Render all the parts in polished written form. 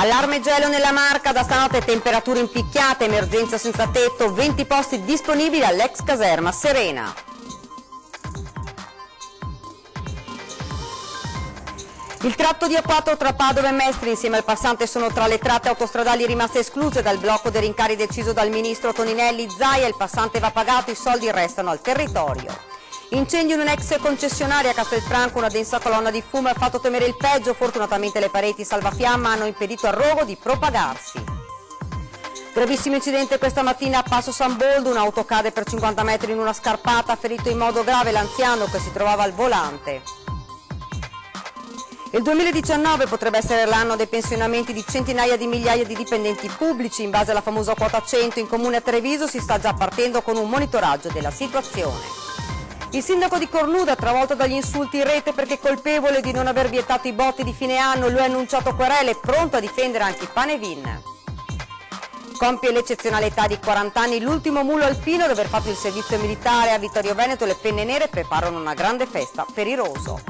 Allarme gelo nella Marca, da stanotte temperature impicchiate, emergenza senza tetto, 20 posti disponibili all'ex caserma Serena. Il tratto di A4 tra Padova e Mestre insieme al passante sono tra le tratte autostradali rimaste escluse dal blocco dei rincari deciso dal ministro Toninelli. Zaia, il passante va pagato, i soldi restano al territorio. Incendio in un'ex concessionaria a Castelfranco, una densa colonna di fumo ha fatto temere il peggio, fortunatamente le pareti salvafiamma hanno impedito al rogo di propagarsi. Gravissimo incidente questa mattina a Passo San Boldo, un'auto cade per 50 metri in una scarpata, ferito in modo grave l'anziano che si trovava al volante. Il 2019 potrebbe essere l'anno dei pensionamenti di centinaia di migliaia di dipendenti pubblici. In base alla famosa quota 100 in comune a Treviso si sta già partendo con un monitoraggio della situazione. Il sindaco di Cornuda, travolto dagli insulti in rete perché colpevole di non aver vietato i botti di fine anno, lui ha annunciato querele, pronto a difendere anche i Panevin. Compie l'eccezionale età di 40 anni l'ultimo mulo alpino ad aver fatto il servizio militare a Vittorio Veneto. Le penne nere preparano una grande festa per i roso.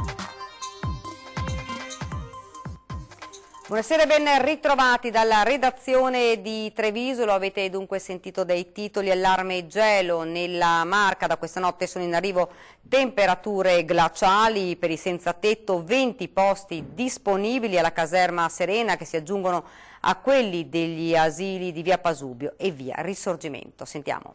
Buonasera e ben ritrovati dalla redazione di Treviso. Lo avete dunque sentito dai titoli: allarme gelo nella Marca, da questa notte sono in arrivo temperature glaciali per i senza tetto, 20 posti disponibili alla caserma Serena che si aggiungono a quelli degli asili di via Pasubio e via Risorgimento. Sentiamo.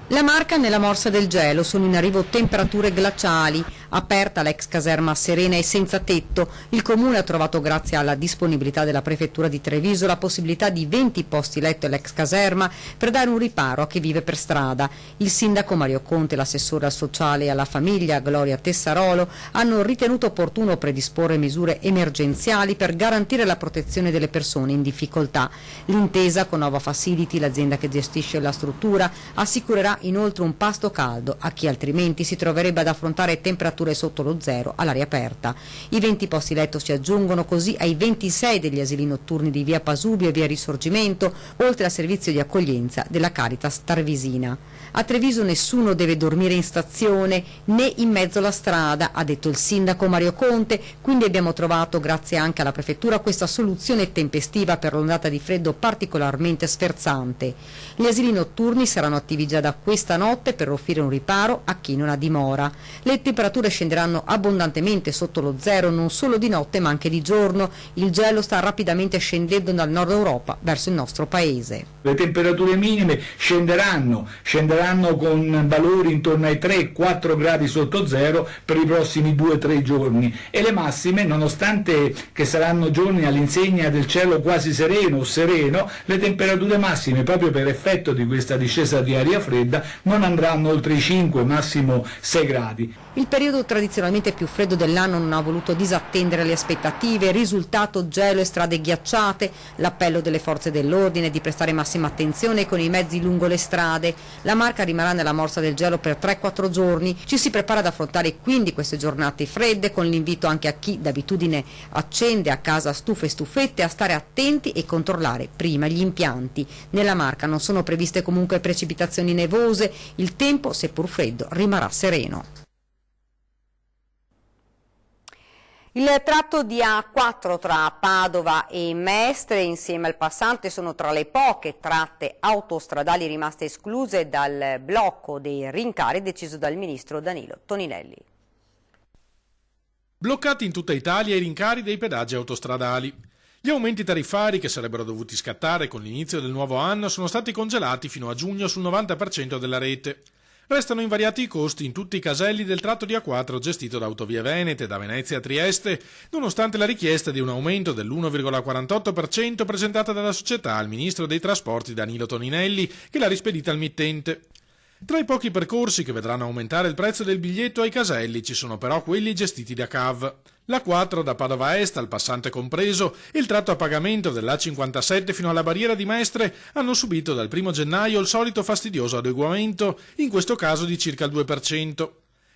La Marca nella morsa del gelo, sono in arrivo temperature glaciali. Aperta l'ex caserma Serena e senza tetto, il comune ha trovato, grazie alla disponibilità della prefettura di Treviso, la possibilità di 20 posti letto all'ex caserma per dare un riparo a chi vive per strada. Il sindaco Mario Conte, l'assessore al sociale e alla famiglia Gloria Tessarolo hanno ritenuto opportuno predisporre misure emergenziali per garantire la protezione delle persone in difficoltà. L'intesa con Nova Facility, l'azienda che gestisce la struttura, assicurerà inoltre un pasto caldo a chi altrimenti si troverebbe ad affrontare temperature sotto lo zero all'aria aperta. I 20 posti letto si aggiungono così ai 26 degli asili notturni di via Pasubio e via Risorgimento, oltre al servizio di accoglienza della Caritas Tarvisina. A Treviso nessuno deve dormire in stazione né in mezzo alla strada, ha detto il sindaco Mario Conte, quindi abbiamo trovato, grazie anche alla prefettura, questa soluzione tempestiva per l'ondata di freddo particolarmente sferzante. Gli asili notturni saranno attivi già da questa notte per offrire un riparo a chi non ha dimora. Le temperature scenderanno abbondantemente sotto lo zero non solo di notte ma anche di giorno. Il gelo sta rapidamente scendendo dal nord Europa verso il nostro paese. Le temperature minime scenderanno con valori intorno ai 3-4 gradi sotto zero per i prossimi 2-3 giorni, e le massime, nonostante che saranno giorni all'insegna del cielo quasi sereno o sereno, le temperature massime, proprio per effetto di questa discesa di aria fredda, non andranno oltre i 5, massimo 6 gradi. Il periodo tradizionalmente più freddo dell'anno non ha voluto disattendere le aspettative, risultato gelo e strade ghiacciate, l'appello delle forze dell'ordine di prestare massima attenzione con i mezzi lungo le strade. La Marca rimarrà nella morsa del gelo per 3-4 giorni, ci si prepara ad affrontare quindi queste giornate fredde con l'invito anche a chi d'abitudine accende a casa stufe e stufette a stare attenti e controllare prima gli impianti. Nella Marca non sono previste comunque precipitazioni nevose, il tempo seppur freddo rimarrà sereno. Il tratto di A4 tra Padova e Mestre insieme al passante sono tra le poche tratte autostradali rimaste escluse dal blocco dei rincari deciso dal ministro Danilo Toninelli. Bloccati in tutta Italia i rincari dei pedaggi autostradali. Gli aumenti tariffari che sarebbero dovuti scattare con l'inizio del nuovo anno sono stati congelati fino a giugno sul 90% della rete. Restano invariati i costi in tutti i caselli del tratto di A4 gestito da Autovie Venete da Venezia a Trieste, nonostante la richiesta di un aumento dell'1,48% presentata dalla società al ministro dei trasporti Danilo Toninelli, che l'ha rispedita al mittente. Tra i pochi percorsi che vedranno aumentare il prezzo del biglietto ai caselli ci sono però quelli gestiti da CAV. L'A4 da Padova Est al passante compreso e il tratto a pagamento dell'A57 fino alla barriera di Mestre hanno subito dal 1 gennaio il solito fastidioso adeguamento, in questo caso di circa il 2%.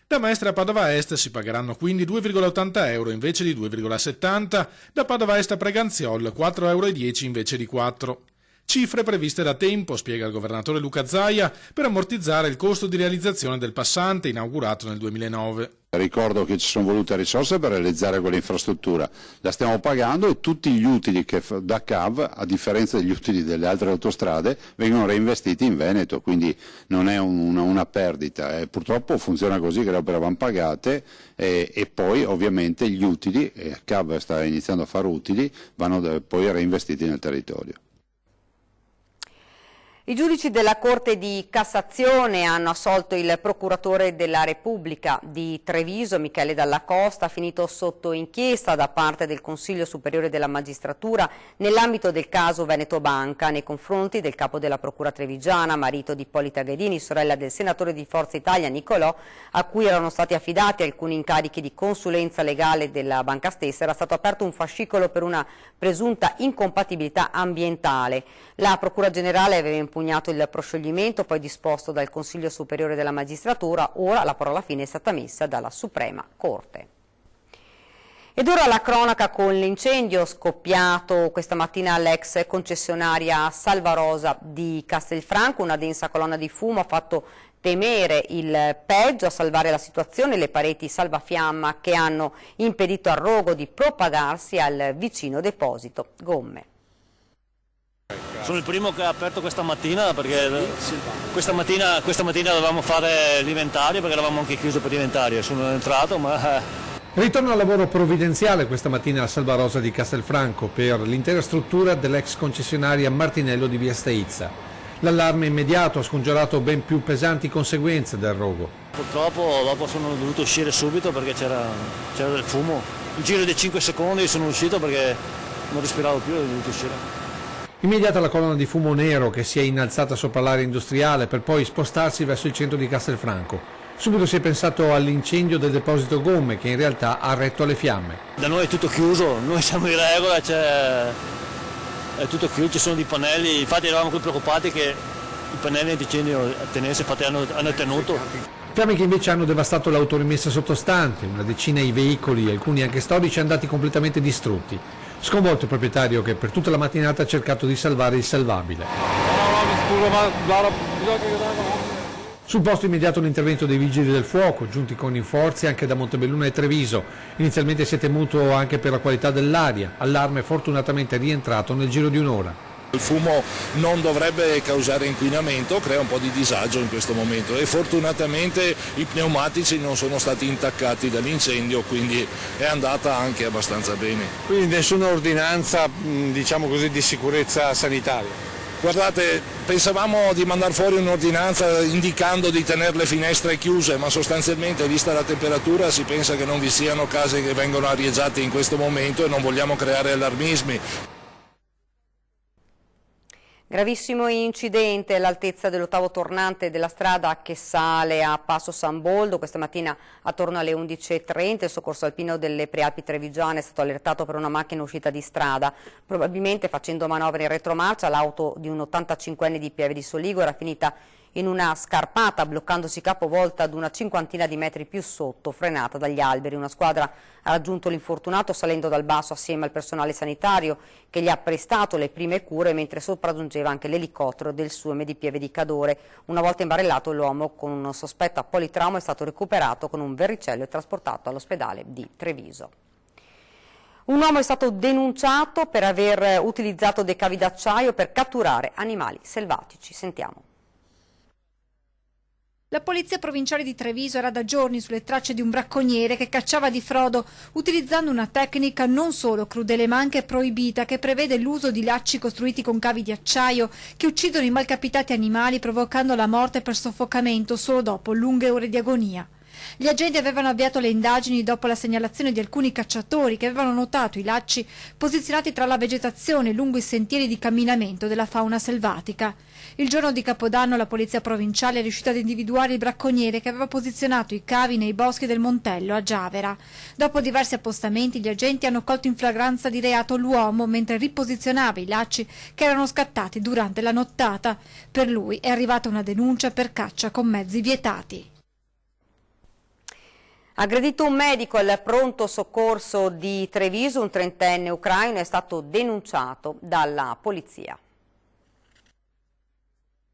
Da Mestre a Padova Est si pagheranno quindi 2,80 euro invece di 2,70, da Padova Est a Preganziol 4,10 euro invece di 4. Cifre previste da tempo, spiega il governatore Luca Zaia, per ammortizzare il costo di realizzazione del passante inaugurato nel 2009. Ricordo che ci sono volute risorse per realizzare quell'infrastruttura, la stiamo pagando e tutti gli utili che da CAV, a differenza degli utili delle altre autostrade, vengono reinvestiti in Veneto, quindi non è una perdita. Purtroppo funziona così, che le opere vanno pagate e poi ovviamente gli utili, CAV sta iniziando a fare utili, vanno poi reinvestiti nel territorio. I giudici della Corte di Cassazione hanno assolto il procuratore della Repubblica di Treviso, Michele Dalla Costa, finito sotto inchiesta da parte del Consiglio Superiore della Magistratura nell'ambito del caso Veneto Banca nei confronti del capo della Procura trevigiana, marito di Ippolita Ghedini, sorella del senatore di Forza Italia Nicolò, a cui erano stati affidati alcuni incarichi di consulenza legale della banca stessa. Era stato aperto un fascicolo per una presunta incompatibilità ambientale. La Procura Generale aveva impugnato il proscioglimento poi disposto dal Consiglio Superiore della Magistratura. Ora la parola fine è stata messa dalla Suprema Corte. Ed ora la cronaca con l'incendio scoppiato questa mattina all'ex concessionaria Salvarosa di Castelfranco. Una densa colonna di fumo ha fatto temere il peggio. A salvare la situazione le pareti salvafiamma che hanno impedito al rogo di propagarsi al vicino deposito gomme. Sono il primo che ha aperto questa mattina perché questa mattina dovevamo fare l'inventario perché eravamo anche chiusi per l'inventario. Sono entrato ma... Ritorno al lavoro provvidenziale questa mattina a Salvarosa di Castelfranco per l'intera struttura dell'ex concessionaria Martinello di Via Staizza. L'allarme immediato ha scongiurato ben più pesanti conseguenze del rogo. Purtroppo dopo sono dovuto uscire subito perché c'era del fumo. In giro di 5 secondi sono uscito perché non respiravo più e ho dovuto uscire. Immediata la colonna di fumo nero che si è innalzata sopra l'area industriale per poi spostarsi verso il centro di Castelfranco. Subito si è pensato all'incendio del deposito gomme che in realtà ha retto alle fiamme. Da noi è tutto chiuso, noi siamo in regola, è tutto chiuso, ci sono dei pannelli, infatti eravamo qui preoccupati che i pannelli antincendio tenessero, infatti hanno tenuto. Fiamme che invece hanno devastato l'autorimessa sottostante, una decina i veicoli, alcuni anche storici andati completamente distrutti. Sconvolto il proprietario che per tutta la mattinata ha cercato di salvare il salvabile. Sul posto immediato l'intervento dei vigili del fuoco, giunti con rinforzi anche da Montebelluna e Treviso. Inizialmente si è temuto anche per la qualità dell'aria, allarme fortunatamente rientrato nel giro di un'ora. Il fumo non dovrebbe causare inquinamento, crea un po' di disagio in questo momento e fortunatamente i pneumatici non sono stati intaccati dall'incendio, quindi è andata anche abbastanza bene. Quindi nessuna ordinanza, diciamo così, di sicurezza sanitaria? Guardate, pensavamo di mandare fuori un'ordinanza indicando di tenere le finestre chiuse, ma sostanzialmente, vista la temperatura, si pensa che non vi siano case che vengono arieggiate in questo momento e non vogliamo creare allarmismi. Gravissimo incidente all'altezza dell'ottavo tornante della strada che sale a Passo San Boldo. Questa mattina attorno alle 11:30 il soccorso alpino delle Prealpi Trevigiane è stato allertato per una macchina uscita di strada. Probabilmente facendo manovre in retromarcia l'auto di un 85enne di Pieve di Soligo era finita in una scarpata, bloccandosi capovolta ad una cinquantina di metri più sotto, frenata dagli alberi. Una squadra ha raggiunto l'infortunato salendo dal basso assieme al personale sanitario che gli ha prestato le prime cure, mentre sopraggiungeva anche l'elicottero del SUEM di Pieve di Cadore. Una volta imbarellato l'uomo con un sospetto a politrauma è stato recuperato con un verricello e trasportato all'ospedale di Treviso. Un uomo è stato denunciato per aver utilizzato dei cavi d'acciaio per catturare animali selvatici. Sentiamo. La polizia provinciale di Treviso era da giorni sulle tracce di un bracconiere che cacciava di frodo utilizzando una tecnica non solo crudele ma anche proibita, che prevede l'uso di lacci costruiti con cavi di acciaio che uccidono i malcapitati animali provocando la morte per soffocamento solo dopo lunghe ore di agonia. Gli agenti avevano avviato le indagini dopo la segnalazione di alcuni cacciatori che avevano notato i lacci posizionati tra la vegetazione lungo i sentieri di camminamento della fauna selvatica. Il giorno di Capodanno la polizia provinciale è riuscita ad individuare il bracconiere che aveva posizionato i cavi nei boschi del Montello a Giavera. Dopo diversi appostamenti gli agenti hanno colto in flagranza di reato l'uomo mentre riposizionava i lacci che erano scattati durante la nottata. Per lui è arrivata una denuncia per caccia con mezzi vietati. Aggredito un medico al pronto soccorso di Treviso, un 30enne ucraino è stato denunciato dalla polizia.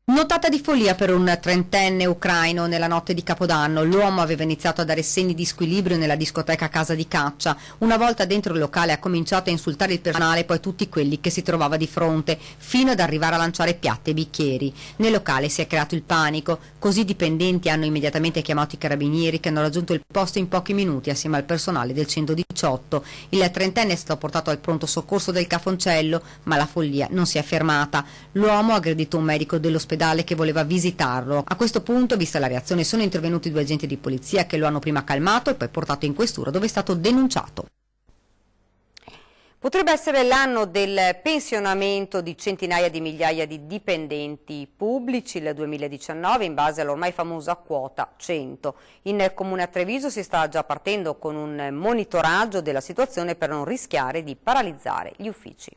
Notata di follia per un trentenne ucraino nella notte di Capodanno. L'uomo aveva iniziato a dare segni di squilibrio nella discoteca Casa di Caccia. Una volta dentro il locale ha cominciato a insultare il personale e poi tutti quelli che si trovava di fronte, fino ad arrivare a lanciare piatti e bicchieri. Nel locale si è creato il panico, così i dipendenti hanno immediatamente chiamato i carabinieri, che hanno raggiunto il posto in pochi minuti assieme al personale del 118. Il trentenne è stato portato al pronto soccorso del Cafoncello, ma la follia non si è fermata. L'uomo ha aggredito un medico dell'ospedale che voleva visitarlo. A questo punto, vista la reazione, sono intervenuti 2 agenti di polizia che lo hanno prima calmato e poi portato in questura, dove è stato denunciato. Potrebbe essere l'anno del pensionamento di centinaia di migliaia di dipendenti pubblici il 2019 in base all'ormai famosa quota 100. In Comune a Treviso si sta già partendo con un monitoraggio della situazione per non rischiare di paralizzare gli uffici.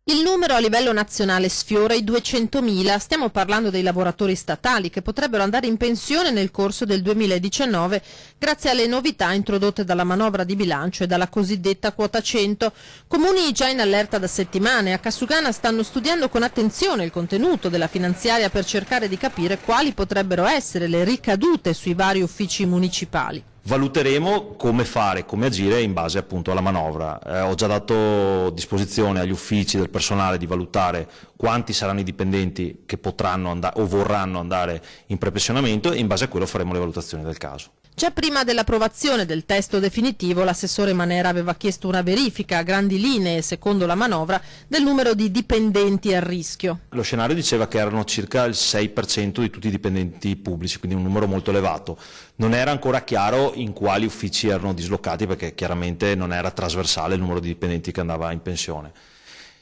Il numero a livello nazionale sfiora i 200.000, stiamo parlando dei lavoratori statali che potrebbero andare in pensione nel corso del 2019 grazie alle novità introdotte dalla manovra di bilancio e dalla cosiddetta quota 100. Comuni già in allerta da settimane, a Cassugana stanno studiando con attenzione il contenuto della finanziaria per cercare di capire quali potrebbero essere le ricadute sui vari uffici municipali. Valuteremo come fare, come agire in base appunto alla manovra. Ho già dato disposizione agli uffici del personale di valutare quanti saranno i dipendenti che potranno o vorranno andare in prepensionamento e in base a quello faremo le valutazioni del caso. Già prima dell'approvazione del testo definitivo, l'assessore Manera aveva chiesto una verifica a grandi linee, secondo la manovra, del numero di dipendenti a rischio. Lo scenario diceva che erano circa il 6% di tutti i dipendenti pubblici, quindi un numero molto elevato. Non era ancora chiaro in quali uffici erano dislocati perché chiaramente non era trasversale il numero di dipendenti che andava in pensione.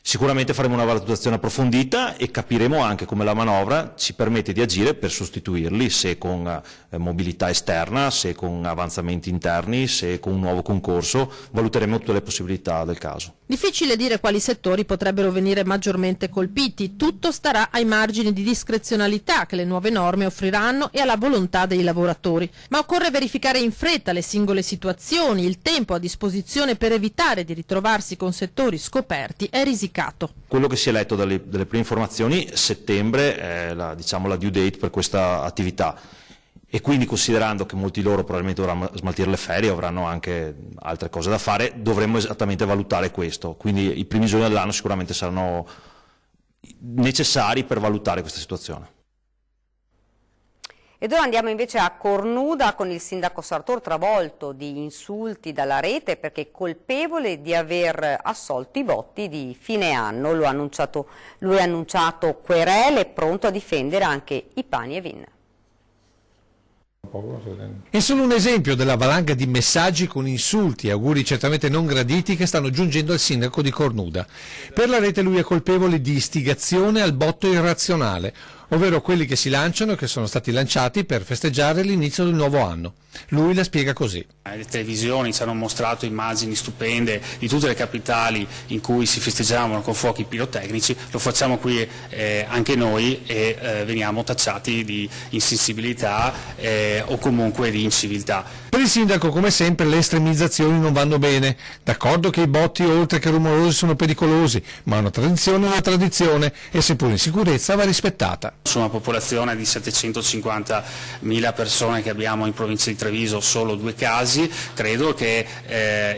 Sicuramente faremo una valutazione approfondita e capiremo anche come la manovra ci permette di agire per sostituirli, se con mobilità esterna, se con avanzamenti interni, se con un nuovo concorso. Valuteremo tutte le possibilità del caso. Difficile dire quali settori potrebbero venire maggiormente colpiti, tutto starà ai margini di discrezionalità che le nuove norme offriranno e alla volontà dei lavoratori. Ma occorre verificare in fretta le singole situazioni, il tempo a disposizione per evitare di ritrovarsi con settori scoperti è risicato. Quello che si è letto dalle prime informazioni, settembre è la due date per questa attività. E quindi, considerando che molti di loro probabilmente dovranno smaltire le ferie, avranno anche altre cose da fare, dovremmo esattamente valutare questo. Quindi i primi giorni dell'anno sicuramente saranno necessari per valutare questa situazione. Ed ora andiamo invece a Cornuda con il sindaco Sartor, travolto di insulti dalla rete perché colpevole di aver assolto i voti di fine anno. Lui ha annunciato querele, pronto a difendere anche i pani e vin. È solo un esempio della valanga di messaggi con insulti e auguri certamente non graditi che stanno giungendo al sindaco di Cornuda. Per la rete lui è colpevole di istigazione al botto irrazionale, ovvero quelli che si lanciano e che sono stati lanciati per festeggiare l'inizio del nuovo anno. Lui la spiega così. Le televisioni ci hanno mostrato immagini stupende di tutte le capitali in cui si festeggiavano con fuochi pirotecnici, lo facciamo qui anche noi e veniamo tacciati di insensibilità o comunque di inciviltà. Per il sindaco, come sempre, le estremizzazioni non vanno bene. D'accordo che i botti, oltre che rumorosi, sono pericolosi, ma una tradizione è una tradizione e seppur in sicurezza va rispettata. Su una popolazione di 750.000 persone che abbiamo in provincia di Treviso, solo 2 casi, credo che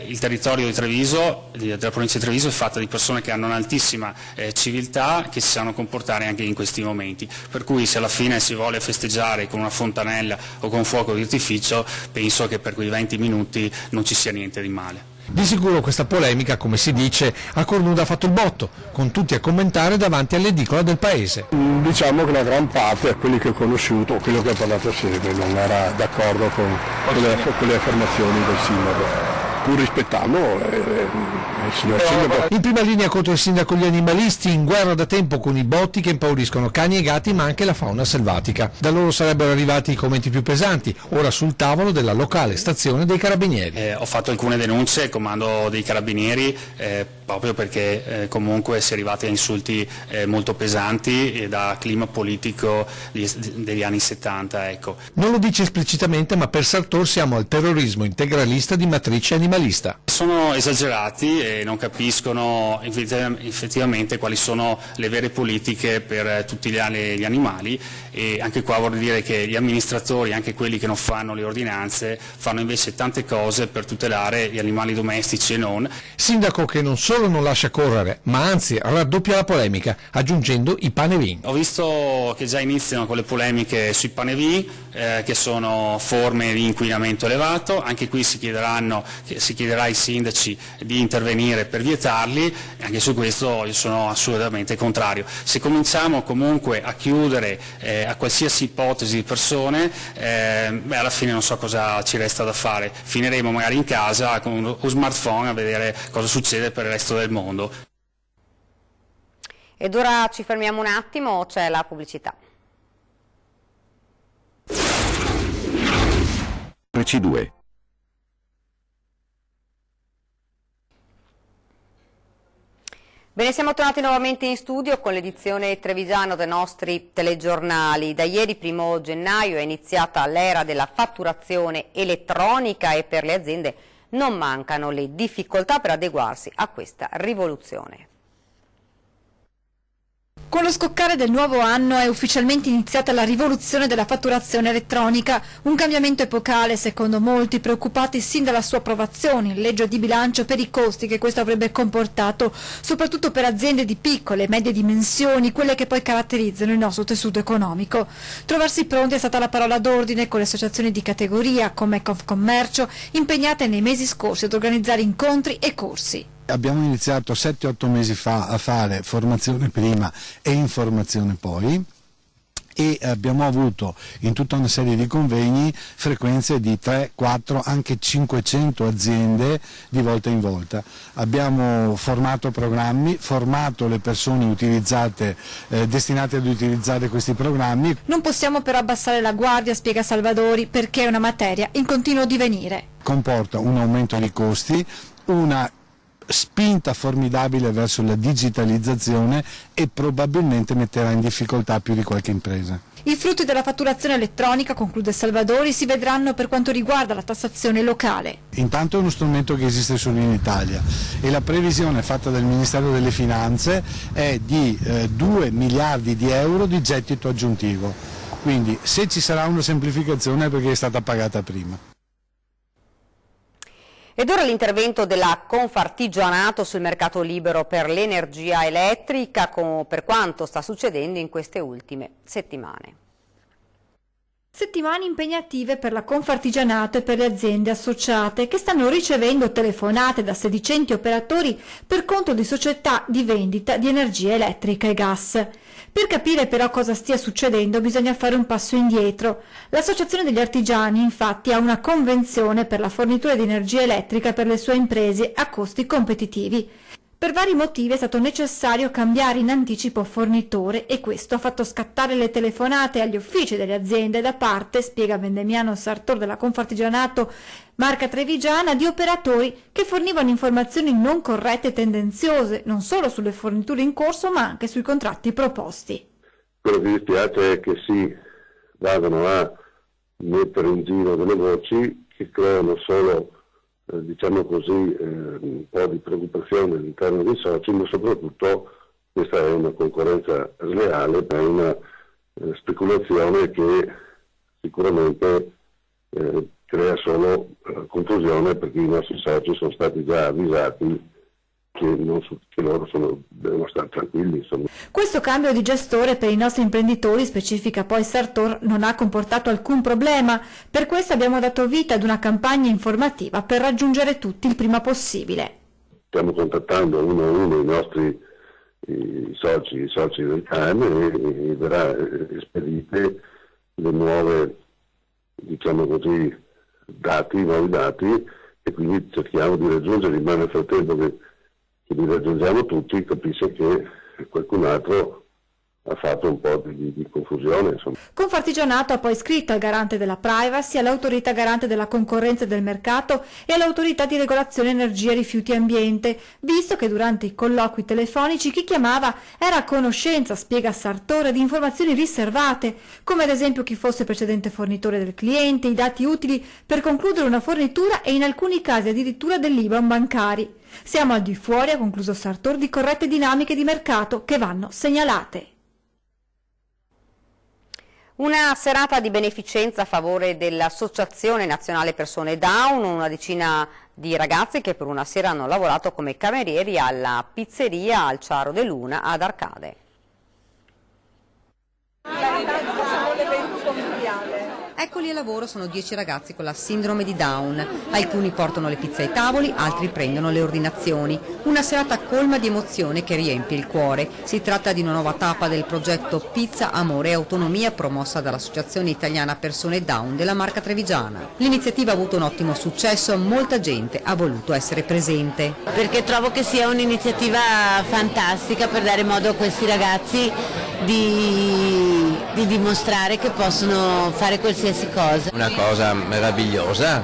il territorio di Treviso, della provincia di Treviso, è fatta di persone che hanno un'altissima civiltà, che si sanno comportare anche in questi momenti. Per cui se alla fine si vuole festeggiare con una fontanella o con fuoco di artificio, penso che per quei 20 minuti non ci sia niente di male. Di sicuro questa polemica, come si dice, a Cornuda ha fatto il botto, con tutti a commentare davanti all'edicola del paese. Diciamo che la gran parte, quelli che ho conosciuto, quello che ha parlato assieme, non era d'accordo con le affermazioni del sindaco. Pur rispettando il signor sindaco. In prima linea contro il sindaco gli animalisti, in guerra da tempo con i botti che impauriscono cani e gatti, ma anche la fauna selvatica. Da loro sarebbero arrivati i commenti più pesanti, ora sul tavolo della locale stazione dei Carabinieri. Ho fatto alcune denunce al comando dei Carabinieri proprio perché comunque si è arrivati a insulti molto pesanti da clima politico degli anni 70. Ecco. Non lo dice esplicitamente, ma per Sartor siamo al terrorismo integralista di matrice animalista. animalista. Sono esagerati e non capiscono effettivamente quali sono le vere politiche per tutti gli animali, e anche qua vorrei dire che gli amministratori, anche quelli che non fanno le ordinanze, fanno invece tante cose per tutelare gli animali domestici e non. Sindaco che non solo non lascia correre, ma anzi raddoppia la polemica, aggiungendo i panevin. Ho visto che già iniziano con le polemiche sui panevin, che sono forme di inquinamento elevato. Anche qui si chiederà ai sindaci di intervenire per vietarli, anche su questo io sono assolutamente contrario. Se cominciamo comunque a chiudere a qualsiasi ipotesi di persone, alla fine non so cosa ci resta da fare, finiremo magari in casa con uno smartphone a vedere cosa succede per il resto del mondo. Ed ora ci fermiamo un attimo, c'è la pubblicità. C2. Bene, siamo tornati nuovamente in studio con l'edizione trevigiana dei nostri telegiornali. Da ieri, 1° gennaio, è iniziata l'era della fatturazione elettronica e per le aziende non mancano le difficoltà per adeguarsi a questa rivoluzione. Con lo scoccare del nuovo anno è ufficialmente iniziata la rivoluzione della fatturazione elettronica, un cambiamento epocale secondo molti, preoccupati sin dalla sua approvazione in legge di bilancio per i costi che questo avrebbe comportato, soprattutto per aziende di piccole e medie dimensioni, quelle che poi caratterizzano il nostro tessuto economico. Trovarsi pronti è stata la parola d'ordine con le associazioni di categoria, come Confcommercio, impegnate nei mesi scorsi ad organizzare incontri e corsi. Abbiamo iniziato 7-8 mesi fa a fare formazione prima e informazione poi, e abbiamo avuto in tutta una serie di convegni frequenze di 3, 4, anche 500 aziende di volta in volta. Abbiamo formato programmi, formato le persone destinate ad utilizzare questi programmi. Non possiamo però abbassare la guardia, spiega Salvadori, perché è una materia in continuo divenire. Comporta un aumento di costi, una spinta formidabile verso la digitalizzazione e probabilmente metterà in difficoltà più di qualche impresa. I frutti della fatturazione elettronica, conclude Salvadori, si vedranno per quanto riguarda la tassazione locale. Intanto è uno strumento che esiste solo in Italia e la previsione fatta dal Ministero delle Finanze è di 2 miliardi di euro di gettito aggiuntivo. Quindi se ci sarà una semplificazione è perché è stata pagata prima. Ed ora l'intervento della Confartigianato sul mercato libero per l'energia elettrica, per quanto sta succedendo in queste ultime settimane. Settimane impegnative per la Confartigianato e per le aziende associate che stanno ricevendo telefonate da sedicenti operatori per conto di società di vendita di energia elettrica e gas. Per capire però cosa stia succedendo bisogna fare un passo indietro. L'Associazione degli Artigiani infatti ha una convenzione per la fornitura di energia elettrica per le sue imprese a costi competitivi. Per vari motivi è stato necessario cambiare in anticipo fornitore e questo ha fatto scattare le telefonate agli uffici delle aziende da parte, spiega Vendemiano Sartor della Confartigianato marca trevigiana, di operatori che fornivano informazioni non corrette e tendenziose, non solo sulle forniture in corso ma anche sui contratti proposti. Quello che mi dispiace è che si vadano a mettere in giro delle voci che creano solo diciamo così, un po' di preoccupazione all'interno dei soci, ma soprattutto questa è una concorrenza sleale, è una speculazione che sicuramente crea solo confusione, perché i nostri soci sono stati già avvisati che loro devono stare tranquilli. Insomma. Questo cambio di gestore per i nostri imprenditori, specifica poi Sartor, non ha comportato alcun problema. Per questo abbiamo dato vita ad una campagna informativa per raggiungere tutti il prima possibile. Stiamo contattando uno a uno i nostri soci del CAM e verrà spedite le nuove, diciamo così, nuovi dati, e quindi cerchiamo di raggiungerli, ma nel frattempo che li raggiungiamo tutti, capisce che qualcun altro ha fatto un po' di confusione, insomma. Confartigianato ha poi scritto al garante della privacy, all'autorità garante della concorrenza e del mercato e all'autorità di regolazione energia, rifiuti e ambiente, visto che durante i colloqui telefonici chi chiamava era a conoscenza, spiega Sartore, di informazioni riservate, come ad esempio chi fosse precedente fornitore del cliente, i dati utili per concludere una fornitura e in alcuni casi addirittura dell'IBAN bancari. Siamo al di fuori, ha concluso Sartor, di corrette dinamiche di mercato che vanno segnalate. Una serata di beneficenza a favore dell'Associazione Nazionale Persone Down, una decina di ragazzi che per una sera hanno lavorato come camerieri alla pizzeria al Ciaro de Luna ad Arcade. Eccoli al lavoro, sono 10 ragazzi con la sindrome di Down. Alcuni portano le pizze ai tavoli, altri prendono le ordinazioni. Una serata colma di emozione che riempie il cuore. Si tratta di una nuova tappa del progetto Pizza, Amore e Autonomia promossa dall'Associazione Italiana Persone Down della Marca Trevigiana. L'iniziativa ha avuto un ottimo successo, molta gente ha voluto essere presente. Perché trovo che sia un'iniziativa fantastica per dare modo a questi ragazzi di dimostrare che possono fare qualsiasi cosa. Una cosa meravigliosa,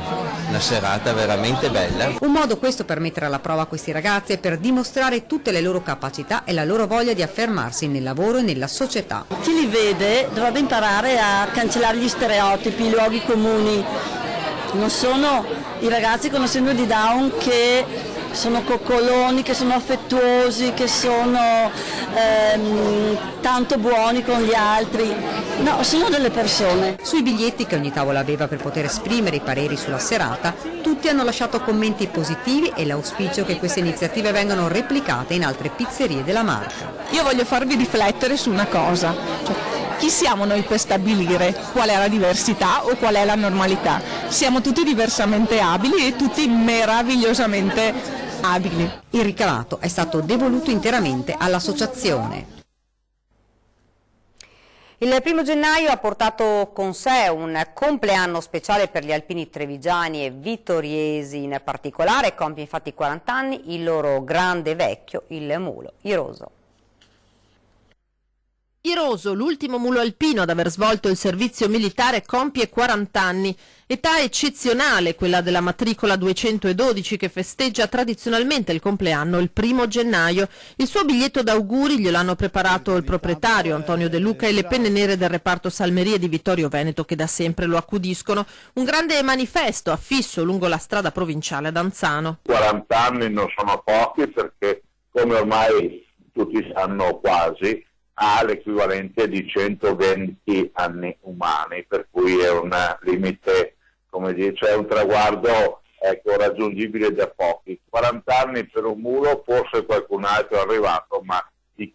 una serata veramente bella. Un modo questo per mettere alla prova questi ragazzi e per dimostrare tutte le loro capacità e la loro voglia di affermarsi nel lavoro e nella società. Chi li vede dovrebbe imparare a cancellare gli stereotipi, i luoghi comuni. Non sono i ragazzi con la sindrome di Down che sono coccoloni, che sono affettuosi, che sono tanto buoni con gli altri. No, sono delle persone. Sui biglietti che ogni tavola aveva per poter esprimere i pareri sulla serata, tutti hanno lasciato commenti positivi e l'auspicio che queste iniziative vengano replicate in altre pizzerie della marca. Io voglio farvi riflettere su una cosa. Chi siamo noi per stabilire qual è la diversità o qual è la normalità? Siamo tutti diversamente abili e tutti meravigliosamente abili. Il ricavato è stato devoluto interamente all'associazione. Il 1° gennaio ha portato con sé un compleanno speciale per gli alpini trevigiani e vittoriesi in particolare. Compie infatti 40 anni il loro grande vecchio, il mulo Iroso. Iroso, l'ultimo mulo alpino ad aver svolto il servizio militare, compie 40 anni. Età eccezionale, quella della matricola 212 che festeggia tradizionalmente il compleanno il 1° gennaio. Il suo biglietto d'auguri glielo hanno preparato il proprietario Antonio De Luca e le penne nere del reparto Salmerie di Vittorio Veneto che da sempre lo accudiscono. Un grande manifesto affisso lungo la strada provinciale ad Anzano. 40 anni non sono pochi perché, come ormai tutti sanno quasi, ha l'equivalente di 120 anni umani, per cui è un limite, come dice, è un traguardo raggiungibile da pochi. 40 anni per un mulo, forse qualcun altro è arrivato, ma di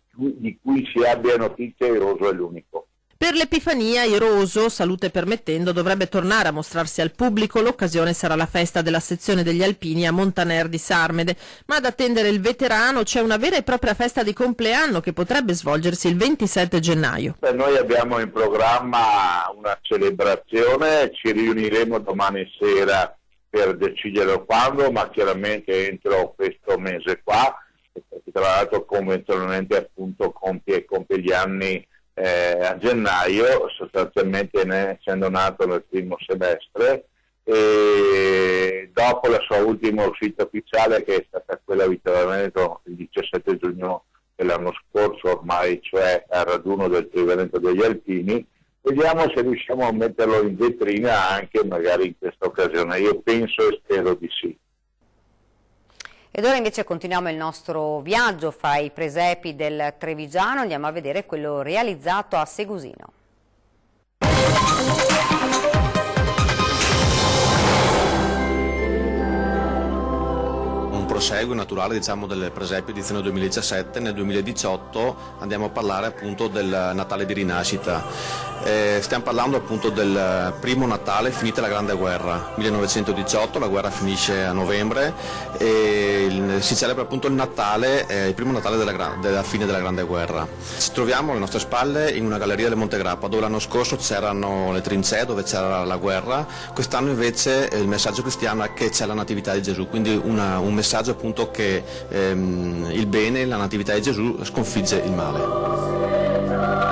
cui si abbia notizia Iroso è l'unico. Per l'Epifania Iroso, salute permettendo, dovrebbe tornare a mostrarsi al pubblico. L'occasione sarà la festa della sezione degli alpini a Montaner di Sarmede, ma ad attendere il veterano c'è una vera e propria festa di compleanno che potrebbe svolgersi il 27 gennaio. Noi abbiamo in programma una celebrazione, ci riuniremo domani sera per decidere quando, ma chiaramente entro questo mese qua, perché tra l'altro convenzionalmente appunto compie gli anni a gennaio, sostanzialmente essendo nato nel primo semestre, e dopo la sua ultima uscita ufficiale, che è stata quella a Vittorio Veneto il 17 giugno dell'anno scorso, ormai, cioè al raduno del Triveneto degli Alpini, vediamo se riusciamo a metterlo in vetrina anche magari in questa occasione. Io penso e spero di sì. Ed ora invece continuiamo il nostro viaggio fra i presepi del Trevigiano, andiamo a vedere quello realizzato a Segusino. Prosegue naturale, diciamo, del presepio edizione 2017. Nel 2018 andiamo a parlare appunto del Natale di rinascita. Stiamo parlando appunto del primo Natale finita la Grande Guerra, 1918, la guerra finisce a novembre e si celebra appunto il Natale, il primo Natale della fine della Grande Guerra. Ci troviamo alle nostre spalle in una galleria del Montegrappa, dove l'anno scorso c'erano le trincee, dove c'era la guerra. Quest'anno invece il messaggio cristiano è che c'è la Natività di Gesù, quindi un messaggio appunto che il bene, la Natività di Gesù sconfigge il male.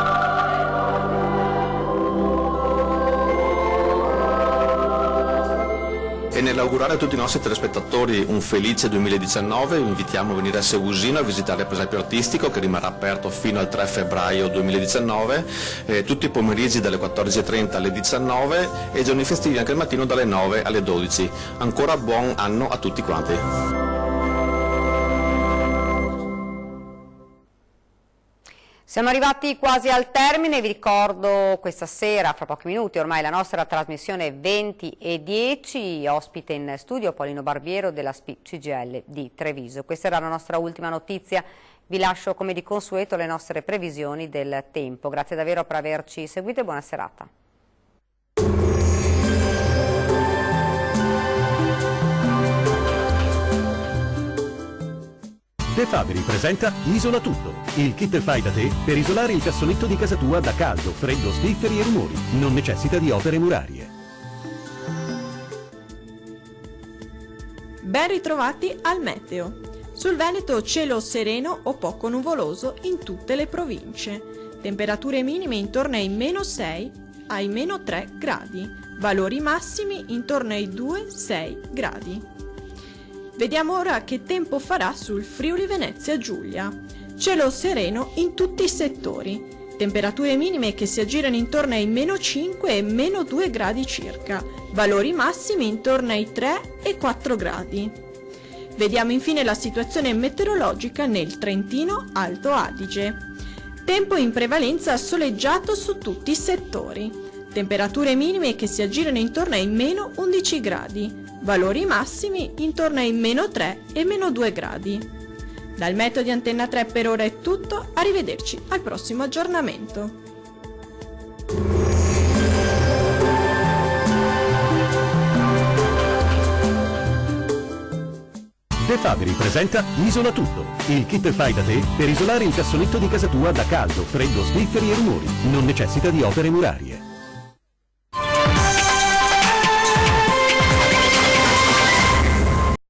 E nell'augurare a tutti i nostri telespettatori un felice 2019, vi invitiamo a venire a Segusino a visitare il presepio artistico, che rimarrà aperto fino al 3 febbraio 2019, tutti i pomeriggi dalle 14:30 alle 19 e giorni festivi anche il mattino dalle 9 alle 12. Ancora buon anno a tutti quanti. Siamo arrivati quasi al termine, vi ricordo questa sera, fra pochi minuti ormai, la nostra trasmissione 20:10, ospite in studio Paolino Barbiero della SPI CGIL di Treviso. Questa era la nostra ultima notizia, vi lascio come di consueto le nostre previsioni del tempo. Grazie davvero per averci seguito e buona serata. De Fabri presenta Isola Tutto, il kit fai da te per isolare il cassonetto di casa tua da caldo, freddo, spifferi e rumori. Non necessita di opere murarie. Ben ritrovati al meteo. Sul Veneto cielo sereno o poco nuvoloso in tutte le province. Temperature minime intorno ai -6 ai -3 gradi. Valori massimi intorno ai 2-6 gradi. Vediamo ora che tempo farà sul Friuli Venezia Giulia. Cielo sereno in tutti i settori. Temperature minime che si aggirano intorno ai -5 e -2 gradi circa. Valori massimi intorno ai 3 e 4 gradi. Vediamo infine la situazione meteorologica nel Trentino Alto Adige. Tempo in prevalenza soleggiato su tutti i settori. Temperature minime che si aggirano intorno ai -11 gradi. Valori massimi intorno ai -3 e -2 gradi. Dal meteo di Antenna 3 per ora è tutto, arrivederci al prossimo aggiornamento. De Fabri presenta Isola Tutto, il kit fai da te per isolare il cassonetto di casa tua da caldo, freddo, spifferi e rumori. Non necessita di opere murarie.